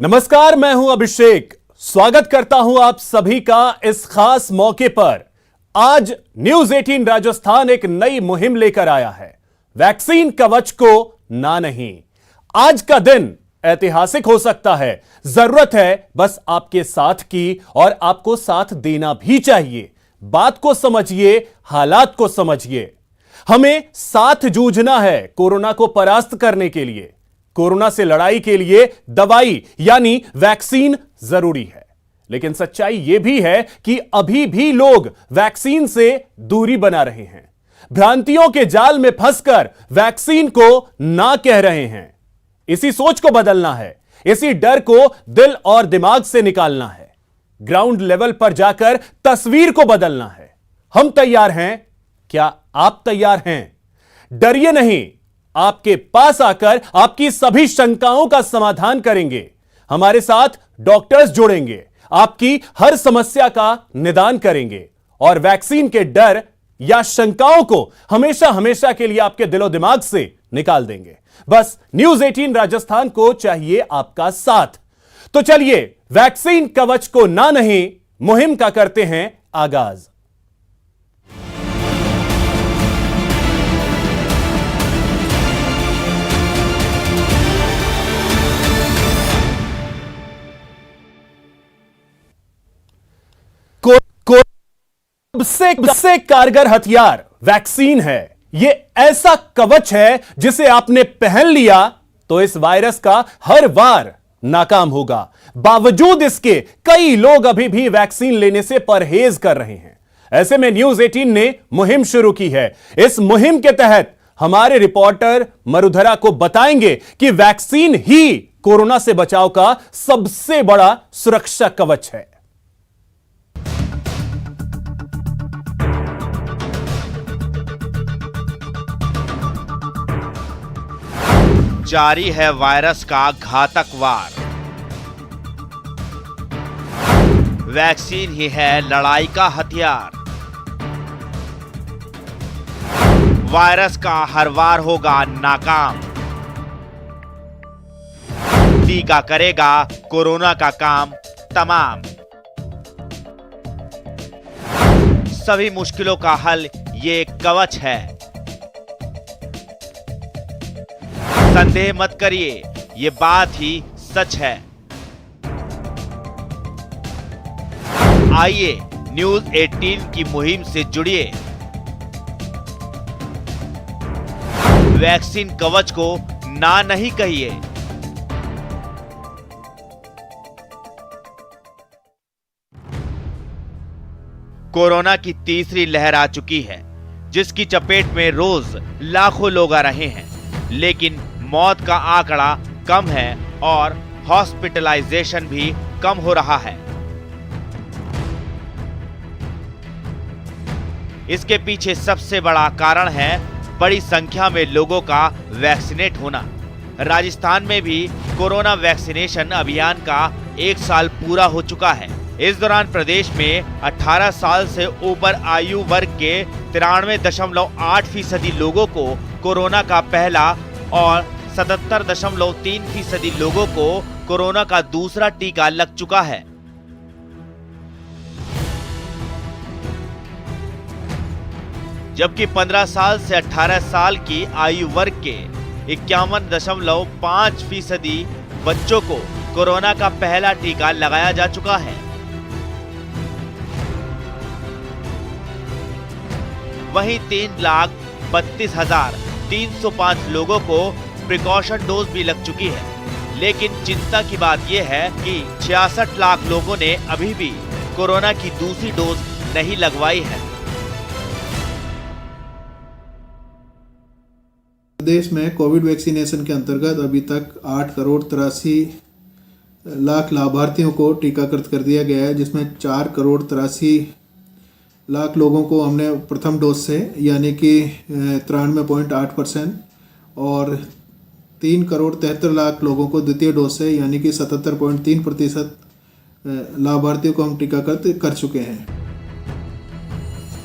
नमस्कार, मैं हूं अभिषेक। स्वागत करता हूं आप सभी का इस खास मौके पर। आज न्यूज 18 राजस्थान एक नई मुहिम लेकर आया है, वैक्सीन कवच को ना नहीं। आज का दिन ऐतिहासिक हो सकता है। जरूरत है बस आपके साथ की, और आपको साथ देना भी चाहिए। बात को समझिए, हालात को समझिए। हमें साथ जूझना है कोरोना को परास्त करने के लिए। कोरोना से लड़ाई के लिए दवाई यानी वैक्सीन जरूरी है, लेकिन सच्चाई यह भी है कि अभी भी लोग वैक्सीन से दूरी बना रहे हैं, भ्रांतियों के जाल में फंसकर वैक्सीन को ना कह रहे हैं। इसी सोच को बदलना है, इसी डर को दिल और दिमाग से निकालना है, ग्राउंड लेवल पर जाकर तस्वीर को बदलना है। हम तैयार हैं, क्या आप तैयार हैं? डरिए नहीं, आपके पास आकर आपकी सभी शंकाओं का समाधान करेंगे। हमारे साथ डॉक्टर्स जुड़ेंगे, आपकी हर समस्या का निदान करेंगे और वैक्सीन के डर या शंकाओं को हमेशा हमेशा के लिए आपके दिलो दिमाग से निकाल देंगे। बस न्यूज 18 राजस्थान को चाहिए आपका साथ। तो चलिए वैक्सीन कवच को ना नहीं मुहिम का करते हैं आगाज। सबसे कारगर हथियार वैक्सीन है। यह ऐसा कवच है जिसे आपने पहन लिया तो इस वायरस का हर वार नाकाम होगा। बावजूद इसके कई लोग अभी भी वैक्सीन लेने से परहेज कर रहे हैं। ऐसे में न्यूज 18 ने मुहिम शुरू की है। इस मुहिम के तहत हमारे रिपोर्टर मरुधरा को बताएंगे कि वैक्सीन ही कोरोना से बचाव का सबसे बड़ा सुरक्षा कवच है। जारी है वायरस का घातक वार। वैक्सीन ही है लड़ाई का हथियार। वायरस का हर वार होगा नाकाम। टीका करेगा कोरोना का काम तमाम। सभी मुश्किलों का हल ये कवच है। संदेह मत करिए, ये बात ही सच है। आइए न्यूज 18 की मुहिम से जुड़िए। वैक्सीन कवच को ना नहीं कहिए। कोरोना की तीसरी लहर आ चुकी है, जिसकी चपेट में रोज लाखों लोग आ रहे हैं, लेकिन मौत का आंकड़ा कम है और हॉस्पिटलाइजेशन भी कम हो रहा है। इसके पीछे सबसे बड़ा कारण है बड़ी संख्या में लोगों का वैक्सीनेट होना। राजस्थान में भी कोरोना वैक्सीनेशन अभियान का 1 साल पूरा हो चुका है। इस दौरान प्रदेश में 18 साल से ऊपर आयु वर्ग के 93.8% लोगों को कोरोना का पहला और 77.3% लोगों को कोरोना का दूसरा टीका लग चुका है। जबकि 15 साल से 18 साल की आयु वर्ग के 51.5% बच्चों को कोरोना का पहला टीका लगाया जा चुका है। वहीं 3,32,305 लोगों को प्रिकॉशन डोज भी लग चुकी है। लेकिन चिंता की बात यह है कि 66 लाख लोगों ने अभी भी कोरोना की दूसरी डोज नहीं लगवाई है। देश में कोविड वैक्सीनेशन के अंतर्गत अभी तक 8,83,00,000 लाभार्थियों को टीकाकृत कर दिया गया है, जिसमें 4,83,00,000 लोगों को हमने प्रथम डोज से यानी कि 93.8% और 3,73,00,000 लोगों को द्वितीय डोज से यानी कि 77.3% लाभार्थियों को हम टीकाकृत कर चुके हैं।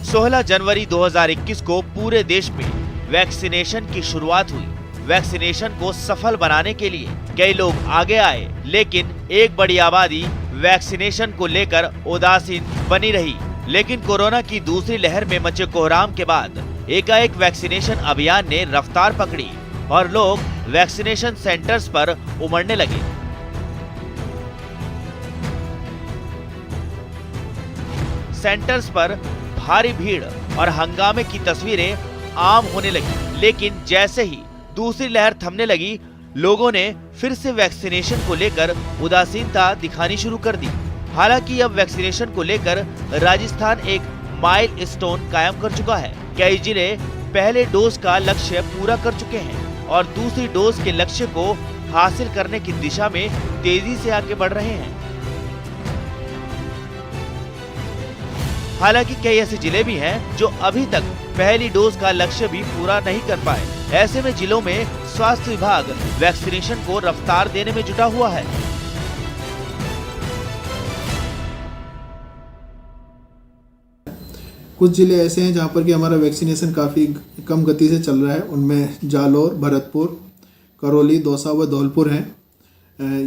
16 जनवरी 2021 को पूरे देश में वैक्सीनेशन की शुरुआत हुई। वैक्सीनेशन को सफल बनाने के लिए कई लोग आगे आए, लेकिन एक बड़ी आबादी वैक्सीनेशन को लेकर उदासीन बनी रही। लेकिन कोरोना की दूसरी लहर में मचे कोहराम के बाद एकाएक वैक्सीनेशन अभियान ने रफ्तार पकड़ी और लोग वैक्सीनेशन सेंटर्स पर उमड़ने लगे। सेंटर्स पर भारी भीड़ और हंगामे की तस्वीरें आम होने लगी, लेकिन जैसे ही दूसरी लहर थमने लगी, लोगों ने फिर से वैक्सीनेशन को लेकर उदासीनता दिखानी शुरू कर दी। हालांकि अब वैक्सीनेशन को लेकर राजस्थान एक माइलस्टोन कायम कर चुका है। कई जिले पहले डोज का लक्ष्य पूरा कर चुके हैं और दूसरी डोज के लक्ष्य को हासिल करने की दिशा में तेजी से आगे बढ़ रहे हैं। हालांकि कई ऐसे जिले भी हैं जो अभी तक पहली डोज का लक्ष्य भी पूरा नहीं कर पाए। ऐसे में जिलों में स्वास्थ्य विभाग वैक्सीनेशन को रफ्तार देने में जुटा हुआ है। कुछ जिले ऐसे हैं जहां पर कि हमारा वैक्सीनेशन काफ़ी कम गति से चल रहा है। उनमें जालौर, भरतपुर, करौली, दौसा व धौलपुर हैं।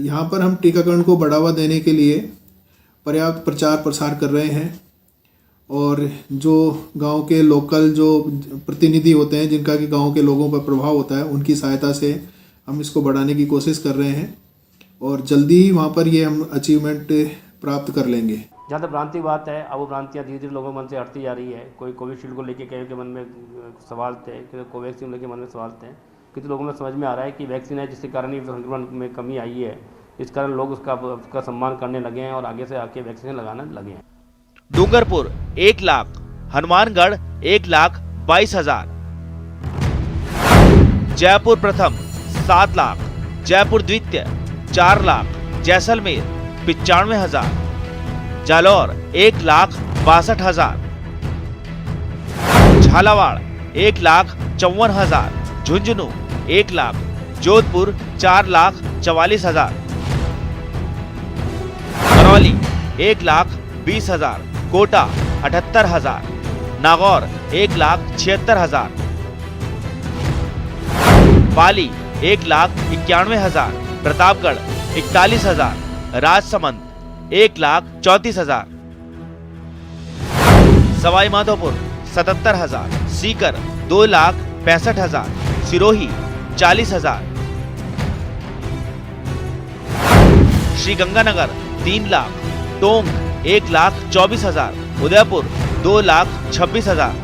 यहाँ पर हम टीकाकरण को बढ़ावा देने के लिए पर्याप्त प्रचार प्रसार कर रहे हैं और जो गांव के लोकल जो प्रतिनिधि होते हैं, जिनका कि गांव के लोगों पर प्रभाव होता है, उनकी सहायता से हम इसको बढ़ाने की कोशिश कर रहे हैं और जल्दी ही वहाँ पर ये हम अचीवमेंट प्राप्त कर लेंगे। जहाँ तक भ्रांति की बात है, अब वो भ्रांतियाँ धीरे धीरे लोगों के मन से हटती जा रही है। कोई कोविशील्ड को लेके कई के मन में सवाल थे, कोवैक्सीन को लेके मन में सवाल थे, कितने लोगों में समझ में आ रहा है कि वैक्सीन है जिसके कारण ही संक्रमण में कमी आई है। इस कारण लोग उसका सम्मान करने लगे हैं और आगे से आके वैक्सीन लगाने लगे हैं। डूंगरपुर 1 लाख, हनुमानगढ़ 1,22,000, जयपुर प्रथम 7 लाख, जयपुर द्वितीय 4 लाख, जैसलमेर 95,000, जालौर 1,62,000, झालावाड़ 1,54,000, झुंझुनू 1 लाख, जोधपुर 4,44,000, करौली 1,20,000, कोटा 78,000, नागौर 1,76,000, पाली 1,91,000, प्रतापगढ़ 41,000, राजसमंद 1,34,000, सवाई माधोपुर 77,000, सीकर 2,65,000, सिरोही 40,000, श्रीगंगानगर 3 लाख, टोंक 1,24,000, उदयपुर 2,26,000।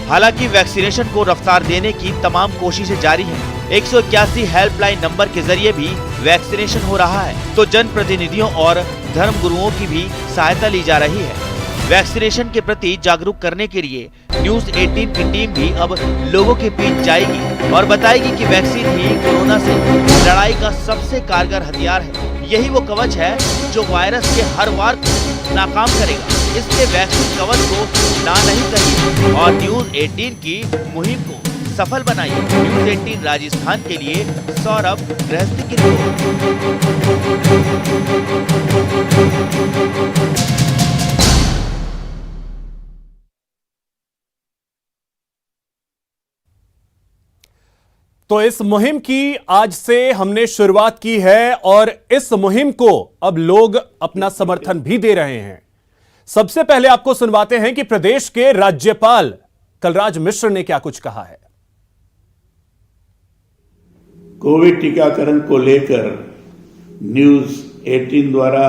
हालांकि वैक्सीनेशन को रफ्तार देने की तमाम कोशिशें जारी हैं। 181 हेल्पलाइन नंबर के जरिए भी वैक्सीनेशन हो रहा है, तो जनप्रतिनिधियों और धर्मगुरुओं की भी सहायता ली जा रही है। वैक्सीनेशन के प्रति जागरूक करने के लिए न्यूज 18 की टीम भी अब लोगों के बीच जाएगी और बताएगी कि वैक्सीन ही कोरोना से लड़ाई का सबसे कारगर हथियार है। यही वो कवच है जो वायरस के हर वार को नाकाम करेगा। इसलिए वैक्सीन कवच को ना नहीं कहिए और न्यूज 18 की मुहिम को सफल बनाइए। न्यूज 18 राजस्थान के लिए सौरभ गृहस्थी की रिपोर्ट। तो इस मुहिम की आज से हमने शुरुआत की है और इस मुहिम को अब लोग अपना समर्थन भी दे रहे हैं। सबसे पहले आपको सुनवाते हैं कि प्रदेश के राज्यपाल कलराज मिश्र ने क्या कुछ कहा है। कोविड टीकाकरण को लेकर न्यूज 18 द्वारा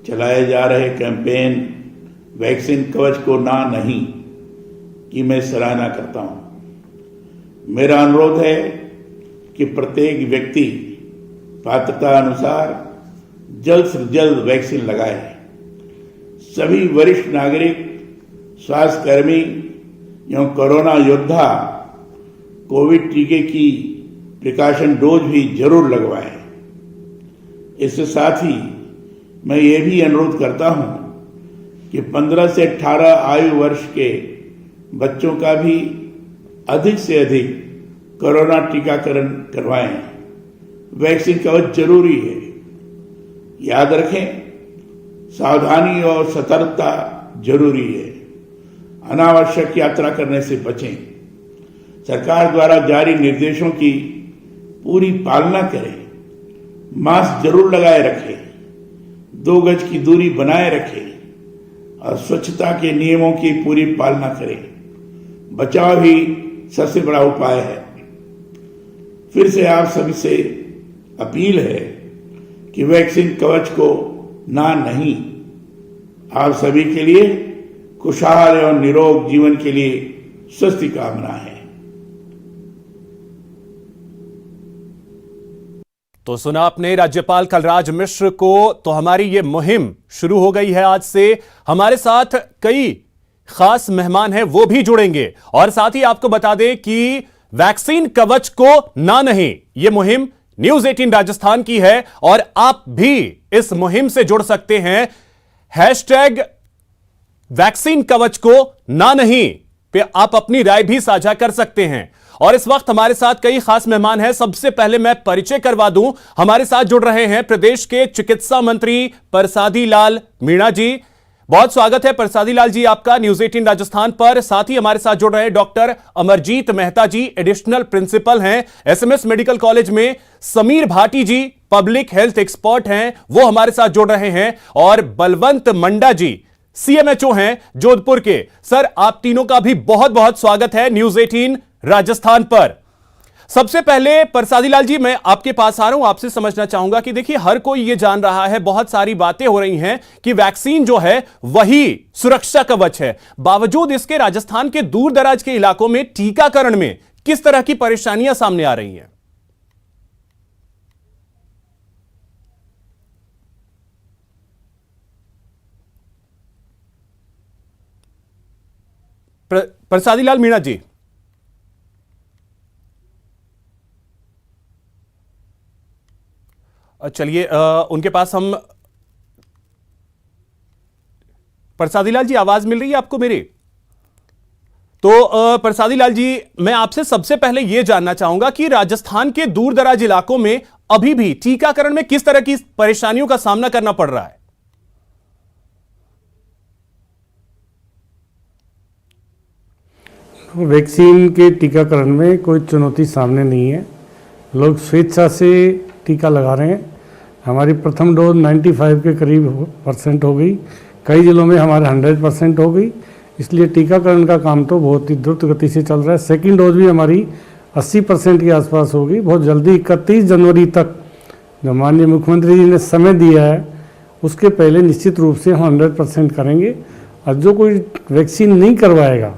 चलाए जा रहे कैंपेन वैक्सीन कवच को ना नहीं की मैं सराहना करता हूं। मेरा अनुरोध है कि प्रत्येक व्यक्ति पात्रता अनुसार जल्द से जल्द वैक्सीन लगाए। सभी वरिष्ठ नागरिक, स्वास्थ्यकर्मी एवं कोरोना योद्धा कोविड टीके की प्रिकॉशन डोज भी जरूर लगवाएं। इसके साथ ही मैं ये भी अनुरोध करता हूं कि 15 से 18 आयु वर्ष के बच्चों का भी अधिक से अधिक कोरोना टीकाकरण करवाएं। वैक्सीन कवच जरूरी है। याद रखें, सावधानी और सतर्कता जरूरी है। अनावश्यक यात्रा करने से बचें, सरकार द्वारा जारी निर्देशों की पूरी पालना करें, मास्क जरूर लगाए रखें, 2 गज की दूरी बनाए रखें और स्वच्छता के नियमों की पूरी पालना करें। बचाव ही सबसे बड़ा उपाय है। फिर से आप सभी से अपील है कि वैक्सीन कवच को ना नहीं। आप सभी के लिए खुशहाल और निरोग जीवन के लिए स्वस्थ कामना है। तो सुना आपने राज्यपाल कलराज मिश्र को। तो हमारी ये मुहिम शुरू हो गई है आज से। हमारे साथ कई खास मेहमान हैं, वो भी जुड़ेंगे। और साथ ही आपको बता दें कि वैक्सीन कवच को ना नहीं, ये मुहिम न्यूज 18 राजस्थान की है और आप भी इस मुहिम से जुड़ सकते हैं। हैशटैग वैक्सीन कवच को ना नहीं पे आप अपनी राय भी साझा कर सकते हैं। और इस वक्त हमारे साथ कई खास मेहमान हैं। सबसे पहले मैं परिचय करवा दूं, हमारे साथ जुड़ रहे हैं प्रदेश के चिकित्सा मंत्री परसादी लाल मीणा जी। बहुत स्वागत है परसादी लाल जी आपका न्यूज 18 राजस्थान पर। साथ ही हमारे साथ जुड़ रहे हैं डॉक्टर अमरजीत मेहता जी, एडिशनल प्रिंसिपल हैं एसएमएस मेडिकल कॉलेज में। समीर भाटी जी पब्लिक हेल्थ एक्सपर्ट हैं, वो हमारे साथ जुड़ रहे हैं। और बलवंत मंडा जी सीएमएचओ हैं जोधपुर के। सर आप तीनों का भी बहुत बहुत स्वागत है न्यूज 18 राजस्थान पर। सबसे पहले परसादी लाल जी मैं आपके पास आ रहा हूं, आपसे समझना चाहूंगा कि देखिए हर कोई ये जान रहा है, बहुत सारी बातें हो रही हैं कि वैक्सीन जो है वही सुरक्षा कवच है। बावजूद इसके राजस्थान के दूर दराज के इलाकों में टीकाकरण में किस तरह की परेशानियां सामने आ रही हैं? परसादी लाल मीणा जी। चलिए उनके पास हम। परसादी लाल जी आवाज मिल रही है आपको मेरी? तो परसादी लाल जी मैं आपसे सबसे पहले यह जानना चाहूंगा कि राजस्थान के दूर दराज इलाकों में अभी भी टीकाकरण में किस तरह की परेशानियों का सामना करना पड़ रहा है? वैक्सीन के टीकाकरण में कोई चुनौती सामने नहीं है। लोग स्वेच्छा से टीका लगा रहे हैं। हमारी प्रथम डोज 95 के करीब % हो गई, कई जिलों में हमारे 100% हो गई। इसलिए टीकाकरण का काम तो बहुत ही द्रुत गति से चल रहा है। सेकंड डोज भी हमारी 80% के आसपास होगी। बहुत जल्दी 31 जनवरी तक जो माननीय मुख्यमंत्री जी ने समय दिया है उसके पहले निश्चित रूप से हम 100% करेंगे। और जो कोई वैक्सीन नहीं करवाएगा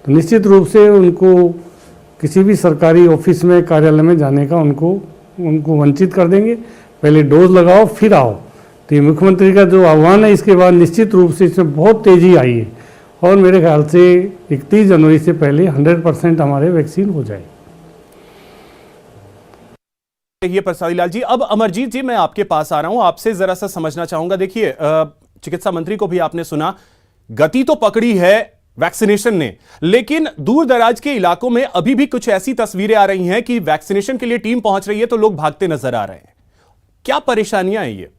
तो निश्चित रूप से उनको किसी भी सरकारी ऑफिस में कार्यालय में जाने का उनको वंचित कर देंगे। पहले डोज लगाओ फिर आओ। तो ये मुख्यमंत्री का जो आह्वान है, इसके बाद निश्चित रूप से इसमें बहुत तेज़ी आई है और मेरे ख्याल से 31 जनवरी से पहले 100% हमारे वैक्सीन हो जाए। ये परसादी लाल जी। अब अमरजीत जी मैं आपके पास आ रहा हूं, आपसे जरा सा समझना चाहूंगा। देखिए चिकित्सा मंत्री को भी आपने सुना, गति तो पकड़ी है वैक्सीनेशन ने, लेकिन दूर दराज के इलाकों में अभी भी कुछ ऐसी तस्वीरें आ रही हैं कि वैक्सीनेशन के लिए टीम पहुंच रही है तो लोग भागते नजर आ रहे हैं। क्या परेशानियां हैं ये?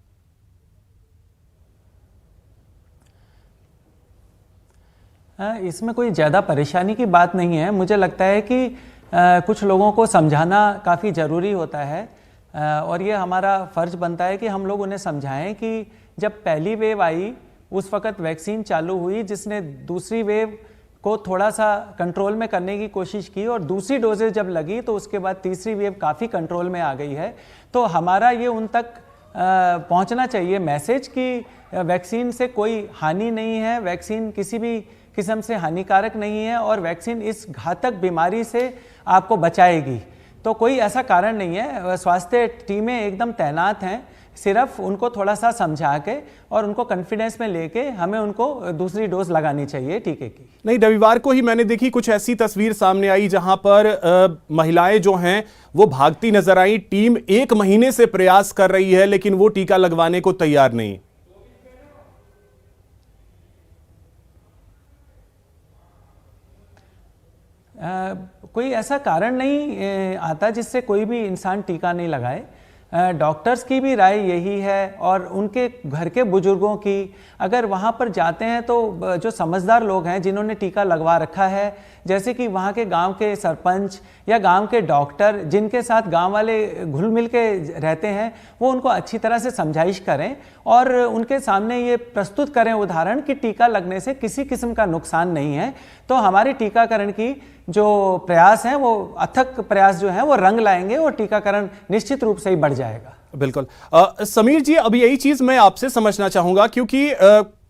इसमें कोई ज़्यादा परेशानी की बात नहीं है। मुझे लगता है कि कुछ लोगों को समझाना काफ़ी ज़रूरी होता है और ये हमारा फ़र्ज़ बनता है कि हम लोग उन्हें समझाएं कि जब पहली वेव आई उस वक़्त वैक्सीन चालू हुई जिसने दूसरी वेव को थोड़ा सा कंट्रोल में करने की कोशिश की और दूसरी डोजेज जब लगी तो उसके बाद तीसरी वेव काफ़ी कंट्रोल में आ गई है। तो हमारा ये उन तक पहुंचना चाहिए मैसेज कि वैक्सीन से कोई हानि नहीं है, वैक्सीन किसी भी किस्म से हानिकारक नहीं है और वैक्सीन इस घातक बीमारी से आपको बचाएगी। तो कोई ऐसा कारण नहीं है। स्वास्थ्य टीमें एकदम तैनात हैं, सिर्फ उनको थोड़ा सा समझा के और उनको कॉन्फिडेंस में लेके हमें उनको दूसरी डोज लगानी चाहिए टीके की। नहीं, रविवार को ही मैंने देखी कुछ ऐसी तस्वीर सामने आई जहां पर महिलाएं जो हैं वो भागती नजर आई। टीम 1 महीने से प्रयास कर रही है लेकिन वो टीका लगवाने को तैयार नहीं। कोई ऐसा कारण नहीं आता जिससे कोई भी इंसान टीका नहीं लगाए। डॉक्टर्स की भी राय यही है और उनके घर के बुजुर्गों की, अगर वहाँ पर जाते हैं तो जो समझदार लोग हैं जिन्होंने टीका लगवा रखा है, जैसे कि वहाँ के गांव के सरपंच या गांव के डॉक्टर जिनके साथ गांव वाले घुल मिल के रहते हैं, वो उनको अच्छी तरह से समझाइश करें और उनके सामने ये प्रस्तुत करें उदाहरण कि टीका लगने से किसी किस्म का नुकसान नहीं है। तो हमारे टीकाकरण की जो प्रयास हैं वो अथक प्रयास जो हैं वो रंग लाएंगे और टीकाकरण निश्चित रूप से ही बढ़ जाएगा। बिल्कुल। समीर जी, अब यही चीज मैं आपसे समझना चाहूंगा, क्योंकि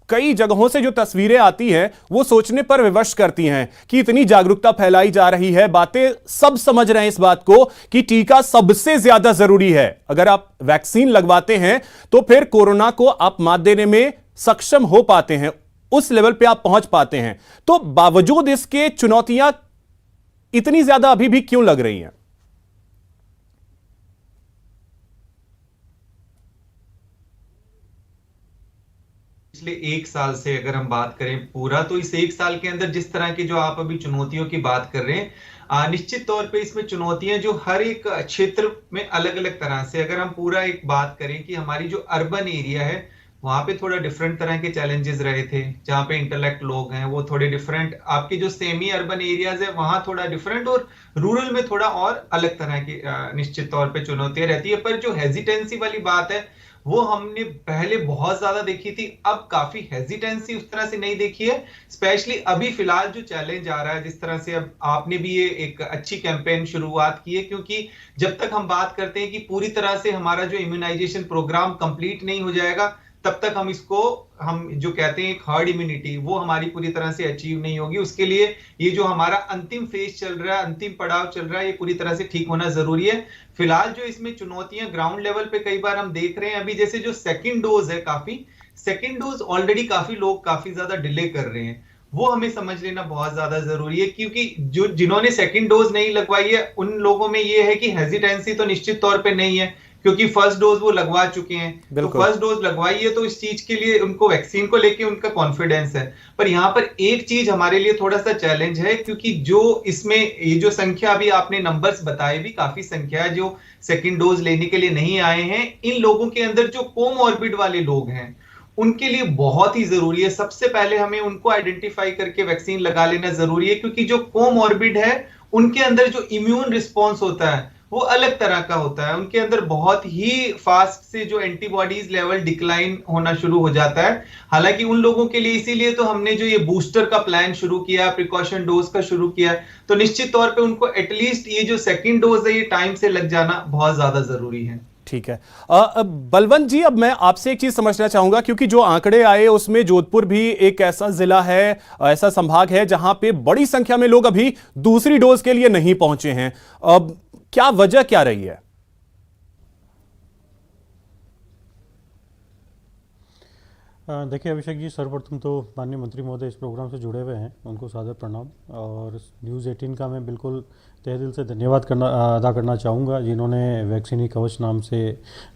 कई जगहों से जो तस्वीरें आती हैं वो सोचने पर विवश करती हैं कि इतनी जागरूकता फैलाई जा रही है, बातें सब समझ रहे हैं इस बात को कि टीका सबसे ज्यादा जरूरी है। अगर आप वैक्सीन लगवाते हैं तो फिर कोरोना को आप मात देने में सक्षम हो पाते हैं, उस लेवल पे आप पहुंच पाते हैं। तो बावजूद इसके चुनौतियां इतनी ज्यादा अभी भी क्यों लग रही हैं? पिछले एक साल से अगर हम बात करें पूरा, तो इस एक साल के अंदर जिस तरह की जो आप अभी चुनौतियों की बात कर रहे हैं, निश्चित तौर पे इसमें चुनौतियां जो हर एक क्षेत्र में अलग अलग तरह से, अगर हम पूरा एक बात करें कि हमारी जो अर्बन एरिया है वहां पे थोड़ा डिफरेंट तरह के चैलेंजेस रहे थे, जहाँ पे इंटेलेक्ट लोग हैं वो थोड़े डिफरेंट, आपके जो सेमी अर्बन एरियाज है वहां थोड़ा डिफरेंट, और रूरल में थोड़ा और अलग तरह की निश्चित तौर पे चुनौतियां रहती है। पर जो हेजिटेंसी वाली बात है वो हमने पहले बहुत ज्यादा देखी थी, अब काफी हेजिटेंसी उस तरह से नहीं देखी है। स्पेशली अभी फिलहाल जो चैलेंज आ रहा है, जिस तरह से अब आपने भी ये एक अच्छी कैंपेन शुरुआत की है, क्योंकि जब तक हम बात करते हैं कि पूरी तरह से हमारा जो इम्यूनाइजेशन प्रोग्राम कंप्लीट नहीं हो जाएगा, तब तक हम जो कहते हैं एक हर्ड इम्यूनिटी, वो हमारी पूरी तरह से अचीव नहीं होगी। उसके लिए ये जो हमारा अंतिम फेज चल रहा है, अंतिम पड़ाव चल रहा है, ये पूरी तरह से ठीक होना जरूरी है। फिलहाल जो इसमें चुनौतियां ग्राउंड लेवल पे कई बार हम देख रहे हैं, अभी जैसे जो सेकंड डोज है, सेकंड डोज ऑलरेडी काफी लोग काफी ज्यादा डिले कर रहे हैं, वो हमें समझ लेना बहुत ज्यादा जरूरी है। क्योंकि जिन्होंने सेकंड डोज नहीं लगवाई है उन लोगों में ये है कि हेजिटेंसी तो निश्चित तौर पे नहीं है, क्योंकि फर्स्ट डोज वो लगवा चुके हैं, तो फर्स्ट डोज लगवाई है, तो इस चीज के लिए उनको वैक्सीन को लेके उनका कॉन्फिडेंस है। पर यहाँ पर एक चीज हमारे लिए थोड़ा सा चैलेंज है, क्योंकि जो इसमें ये जो संख्या अभी आपने नंबर्स बताए भी काफी संख्या है जो सेकंड डोज लेने के लिए नहीं आए हैं, इन लोगों के अंदर जो कोमॉर्बिड वाले लोग हैं उनके लिए बहुत ही जरूरी है। सबसे पहले हमें उनको आइडेंटिफाई करके वैक्सीन लगा लेना जरूरी है, क्योंकि जो कोमॉर्बिड है उनके अंदर जो इम्यून रिस्पॉन्स होता है वो अलग तरह का होता है, उनके अंदर बहुत ही फास्ट से जो एंटीबॉडीज लेवल डिक्लाइन होना शुरू हो जाता है। हालांकि उन लोगों के लिए इसीलिए तो हमने जो ये बूस्टर का प्लान शुरू किया, प्रिकॉशन डोज का शुरू किया, तो निश्चित तौर पे उनको एटलीस्ट ये जो सेकंड डोज है ये टाइम से लग जाना बहुत ज्यादा जरूरी है। ठीक है। बलवंत जी, अब मैं आपसे एक चीज समझना चाहूंगा, क्योंकि जो आंकड़े आए उसमें जोधपुर भी एक ऐसा जिला है, ऐसा संभाग है जहां पे बड़ी संख्या में लोग अभी दूसरी डोज के लिए नहीं पहुंचे हैं। अब क्या वजह क्या रही है? देखिए अभिषेक जी, सर्वप्रथम तो माननीय मंत्री महोदय इस प्रोग्राम से जुड़े हुए हैं, उनको सादर प्रणाम। और न्यूज़ 18 का मैं बिल्कुल तहे दिल से धन्यवाद अदा करना चाहूँगा, जिन्होंने वैक्सीन ही कवच नाम से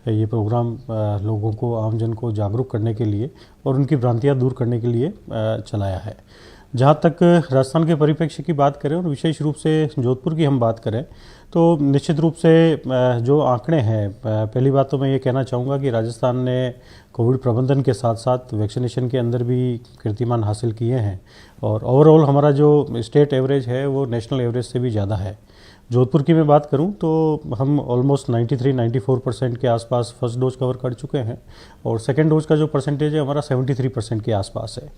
ये प्रोग्राम लोगों को, आमजन को जागरूक करने के लिए और उनकी भ्रांतियाँ दूर करने के लिए चलाया है। जहाँ तक राजस्थान के परिप्रेक्ष्य की बात करें और विशेष रूप से जोधपुर की हम बात करें, तो निश्चित रूप से जो आंकड़े हैं, पहली बात तो मैं ये कहना चाहूँगा कि राजस्थान ने कोविड प्रबंधन के साथ साथ वैक्सीनेशन के अंदर भी कीर्तिमान हासिल किए हैं, और ओवरऑल हमारा जो स्टेट एवरेज है वो नेशनल एवरेज से भी ज़्यादा है। जोधपुर की मैं बात करूं तो हम ऑलमोस्ट 93-94% के आसपास फर्स्ट डोज कवर कर चुके हैं, और सेकेंड डोज का जो परसेंटेज है हमारा 73% के आसपास है।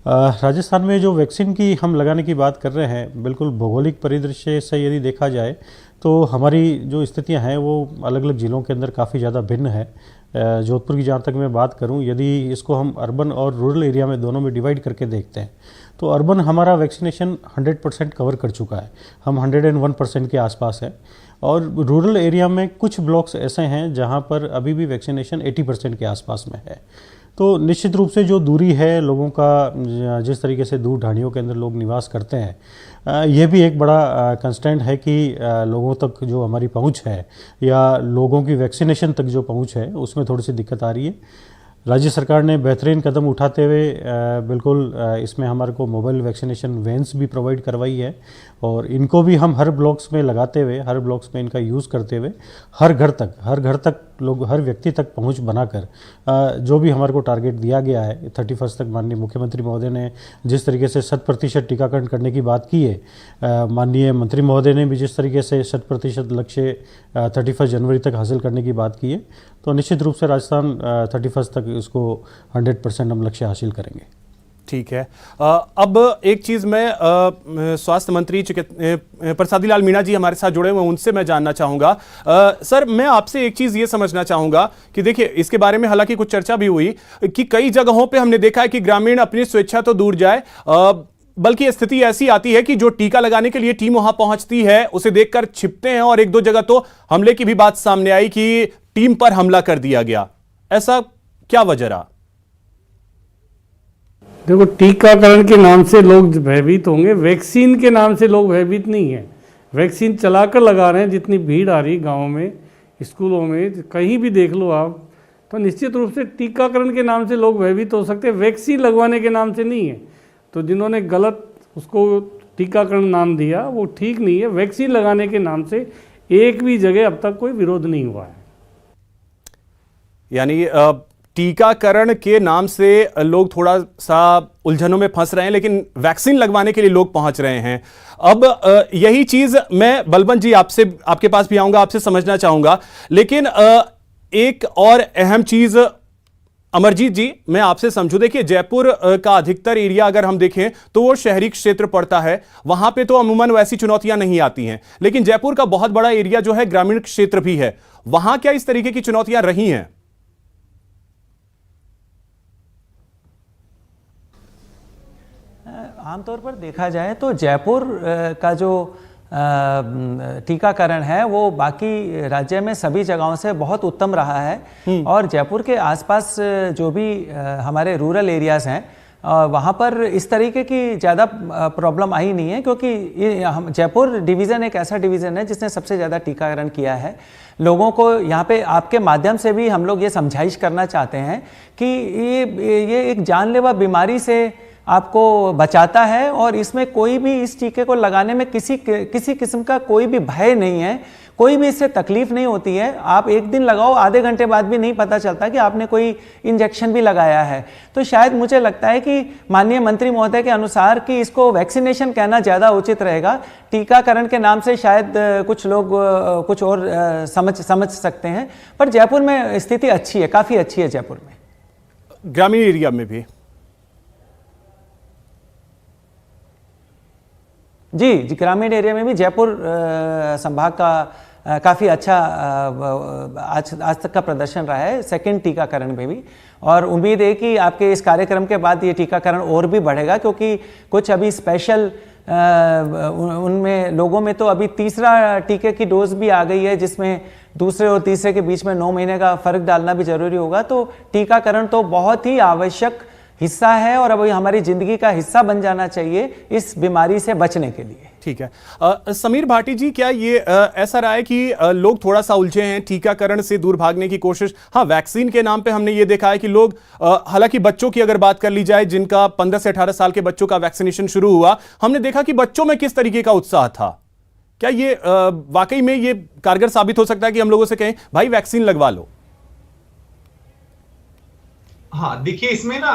राजस्थान में जो वैक्सीन की हम लगाने की बात कर रहे हैं, बिल्कुल भौगोलिक परिदृश्य से यदि देखा जाए तो हमारी जो स्थितियां हैं वो अलग अलग ज़िलों के अंदर काफ़ी ज़्यादा भिन्न है। जोधपुर की जहाँ तक मैं बात करूं, यदि इसको हम अर्बन और रूरल एरिया में दोनों में डिवाइड करके देखते हैं तो अर्बन हमारा वैक्सीनेशन 100% कवर कर चुका है, हम 101% के आसपास है। और रूरल एरिया में कुछ ब्लॉक्स ऐसे हैं जहाँ पर अभी भी वैक्सीनेशन 80% के आसपास में है। तो निश्चित रूप से जो दूरी है लोगों का, जिस तरीके से दूर ढाणियों के अंदर लोग निवास करते हैं, ये भी एक बड़ा कंस्टेंट है कि लोगों तक जो हमारी पहुंच है या लोगों की वैक्सीनेशन तक जो पहुंच है उसमें थोड़ी सी दिक्कत आ रही है। राज्य सरकार ने बेहतरीन कदम उठाते हुए बिल्कुल इसमें हमारे को मोबाइल वैक्सीनेशन वैन्स भी प्रोवाइड करवाई है और इनको भी हम हर ब्लॉक्स में लगाते हुए, हर ब्लॉक्स में इनका यूज़ करते हुए हर घर तक लोग, हर व्यक्ति तक पहुंच बनाकर जो भी हमारे को टारगेट दिया गया है 31 तक, माननीय मुख्यमंत्री महोदय ने जिस तरीके से 100% टीकाकरण करने की बात की है, माननीय मंत्री महोदय ने भी जिस तरीके से 100% लक्ष्य 31 जनवरी तक हासिल करने की बात की है, तो निश्चित रूप से राजस्थान 31 तक इसको 100% हम लक्ष्य हासिल करेंगे। ठीक है। अब एक चीज मैं स्वास्थ्य मंत्री प्रसादी लाल मीणा जी हमारे साथ जुड़े हुए हैं, उनसे मैं जानना चाहूंगा। सर, मैं आपसे एक चीज ये समझना चाहूंगा कि देखिए, इसके बारे में हालांकि कुछ चर्चा भी हुई कि कई जगहों पे हमने देखा है कि ग्रामीण अपनी स्वेच्छा तो दूर जाए, बल्कि स्थिति ऐसी आती है कि जो टीका लगाने के लिए टीम वहां पहुंचती है उसे देखकर छिपते हैं, और एक दो जगह तो हमले की भी बात सामने आई कि टीम पर हमला कर दिया गया। ऐसा क्या वजह रहा? देखो, टीकाकरण के नाम से लोग भयभीत होंगे, वैक्सीन के नाम से लोग भयभीत नहीं है। वैक्सीन चलाकर लगा रहे हैं। जितनी भीड़ आ रही गाँव में, स्कूलों में, कहीं भी देख लो आप, तो निश्चित रूप से टीकाकरण के नाम से लोग भयभीत हो सकते हैं, वैक्सीन लगवाने के नाम से नहीं है। तो जिन्होंने गलत उसको टीकाकरण नाम दिया वो ठीक नहीं है। वैक्सीन लगाने के नाम से एक भी जगह अब तक कोई विरोध नहीं हुआ है। यानी टीकाकरण के नाम से लोग थोड़ा सा उलझनों में फंस रहे हैं, लेकिन वैक्सीन लगवाने के लिए लोग पहुंच रहे हैं। अब यही चीज मैं बलवंत जी आपके पास भी आऊंगा, आपसे समझना चाहूंगा। लेकिन एक और अहम चीज अमरजीत जी, मैं आपसे समझू। देखिए, जयपुर का अधिकतर एरिया अगर हम देखें तो वो शहरी क्षेत्र पड़ता है, वहां पे तो अमूमन वैसी चुनौतियां नहीं आती हैं। लेकिन जयपुर का बहुत बड़ा एरिया जो है ग्रामीण क्षेत्र भी है, वहां क्या इस तरीके की चुनौतियां रही हैं? आमतौर पर देखा जाए तो जयपुर का जो टीकाकरण है वो बाकी राज्य में सभी जगहों से बहुत उत्तम रहा है। और जयपुर के आसपास जो भी हमारे रूरल एरियाज़ हैं वहाँ पर इस तरीके की ज़्यादा प्रॉब्लम आई नहीं है, क्योंकि ये जयपुर डिवीज़न एक ऐसा डिवीज़न है जिसने सबसे ज़्यादा टीकाकरण किया है। लोगों को यहाँ पे आपके माध्यम से भी हम लोग ये समझाइश करना चाहते हैं कि ये एक जानलेवा बीमारी से आपको बचाता है, और इसमें कोई भी इस टीके को लगाने में किसी किस्म का कोई भी भय नहीं है, कोई भी इससे तकलीफ नहीं होती है। आप एक दिन लगाओ, आधे घंटे बाद भी नहीं पता चलता कि आपने कोई इंजेक्शन भी लगाया है। तो शायद मुझे लगता है कि माननीय मंत्री महोदय के अनुसार कि इसको वैक्सीनेशन कहना ज़्यादा उचित रहेगा। टीकाकरण के नाम से शायद कुछ लोग कुछ और समझ सकते हैं, पर जयपुर में स्थिति अच्छी है, काफ़ी अच्छी है जयपुर में, ग्रामीण एरिया में भी। जी, ग्रामीण एरिया में भी जयपुर संभाग का काफ़ी अच्छा आज तक का प्रदर्शन रहा है, सेकंड टीकाकरण में भी। और उम्मीद है कि आपके इस कार्यक्रम के बाद ये टीकाकरण और भी बढ़ेगा, क्योंकि कुछ अभी स्पेशल उनमें लोगों में तो अभी तीसरा टीके की डोज भी आ गई है, जिसमें दूसरे और तीसरे के बीच में 9 महीने का फ़र्क डालना भी ज़रूरी होगा। तो टीकाकरण तो बहुत ही आवश्यक हिस्सा है और अब हमारी जिंदगी का हिस्सा बन जाना चाहिए इस बीमारी से बचने के लिए। ठीक है। समीर भाटी जी, क्या ये ऐसा रहा है कि लोग थोड़ा सा उलझे हैं, टीकाकरण से दूर भागने की कोशिश? हाँ, वैक्सीन के नाम पे हमने ये देखा है कि लोग, हालांकि बच्चों की अगर बात कर ली जाए, जिनका 15 से 18 साल के बच्चों का वैक्सीनेशन शुरू हुआ, हमने देखा कि बच्चों में किस तरीके का उत्साह था। क्या ये वाकई में ये कारगर साबित हो सकता है कि हम लोगों से कहें भाई वैक्सीन लगवा लो? हाँ, देखिए, इसमें ना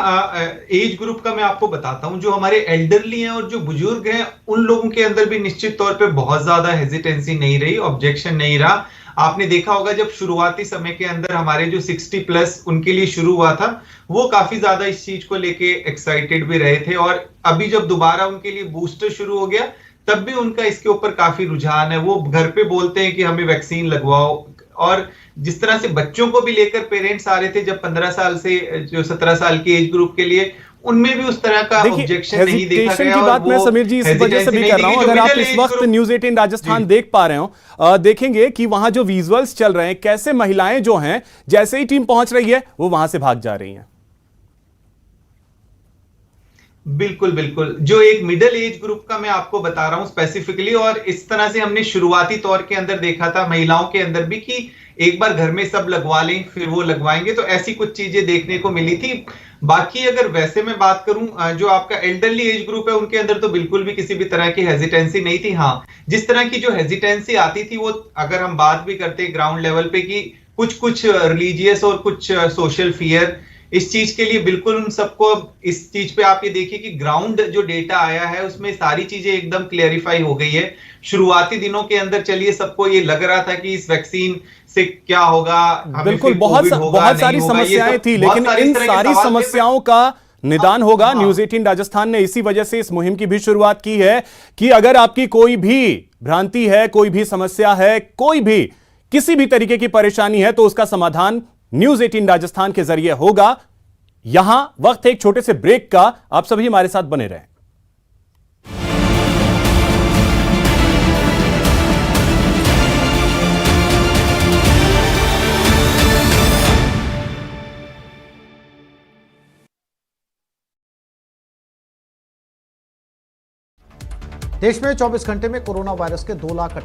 एज ग्रुप का मैं आपको बताता हूं। जो हमारे एल्डरली हैं और जो बुजुर्ग हैं, उन लोगों के अंदर भी निश्चित तौर पे बहुत ज्यादा हेजिटेंसी नहीं रही, ऑब्जेक्शन नहीं रहा। आपने देखा होगा जब शुरुआती समय के अंदर हमारे जो 60+ उनके लिए शुरू हुआ था, वो काफी ज्यादा इस चीज को लेके एक्साइटेड भी रहे थे। और अभी जब दोबारा उनके लिए बूस्टर शुरू हो गया, तब भी उनका इसके ऊपर काफी रुझान है। वो घर पे बोलते हैं कि हमें वैक्सीन लगवाओ। और जिस तरह से बच्चों को भी लेकर पेरेंट्स आ रहे थे जब 15 साल से जो 17 साल की एज ग्रुप के लिए, उनमें भी उस तरह का ऑब्जेक्शन नहीं देखा गया। की बात मैं समीर जी इस वजह से भी कर रहा हूं, अगर आप इस वक्त न्यूज़ 18 राजस्थान देख पा रहे हो, देखेंगे कि वहां जो विजुअल्स चल रहे हैं, कैसे महिलाएं जो हैं जैसे ही टीम पहुंच रही है वो वहां से भाग जा रही हैं। बिल्कुल बिल्कुल, जो एक मिडिल एज ग्रुप का मैं आपको बता रहा हूं स्पेसिफिकली। और इस तरह से हमने शुरुआती तौर के अंदर देखा था महिलाओं के अंदर भी कि एक बार घर में सब लगवा लें फिर वो लगवाएंगे, तो ऐसी कुछ चीजें देखने को मिली थी। बाकी अगर वैसे मैं बात करूं, जो आपका एल्डरली एज ग्रुप है उनके अंदर तो बिल्कुल भी किसी भी तरह की हेजिटेंसी नहीं थी। हाँ, जिस तरह की जो हेजिटेंसी आती थी वो अगर हम बात भी करते ग्राउंड लेवल पे कि कुछ रिलीजियस और कुछ सोशल फियर, इस चीज के लिए बिल्कुल उन सबको, इस चीज पे आप ये देखिए कि ग्राउंड जो डेटा आया है उसमें सारी चीजें एकदम क्लेरिफाई हो गई है। शुरुआती दिनों के अंदर चलिए सबको ये लग रहा था कि इस वैक्सीन से क्या होगा, हमें बिल्कुल फिर बहुत कोविड होगा, बहुत नहीं सारी होगा, ये समस्याएं सब थी, बहुत लेकिन सारी इन इस तरह के सारी सवाल थे। समस्याओं का निदान होगा। हाँ। न्यूज 18 राजस्थान ने इसी वजह से इस मुहिम की भी शुरुआत की है कि अगर आपकी कोई भी भ्रांति है, कोई भी समस्या है, कोई भी किसी भी तरीके की परेशानी है, तो उसका समाधान न्यूज 18 राजस्थान के जरिए होगा। यहां वक्त एक छोटे से ब्रेक का, आप सभी हमारे साथ बने रहें। देश में 24 घंटे में कोरोना वायरस के 2,58,000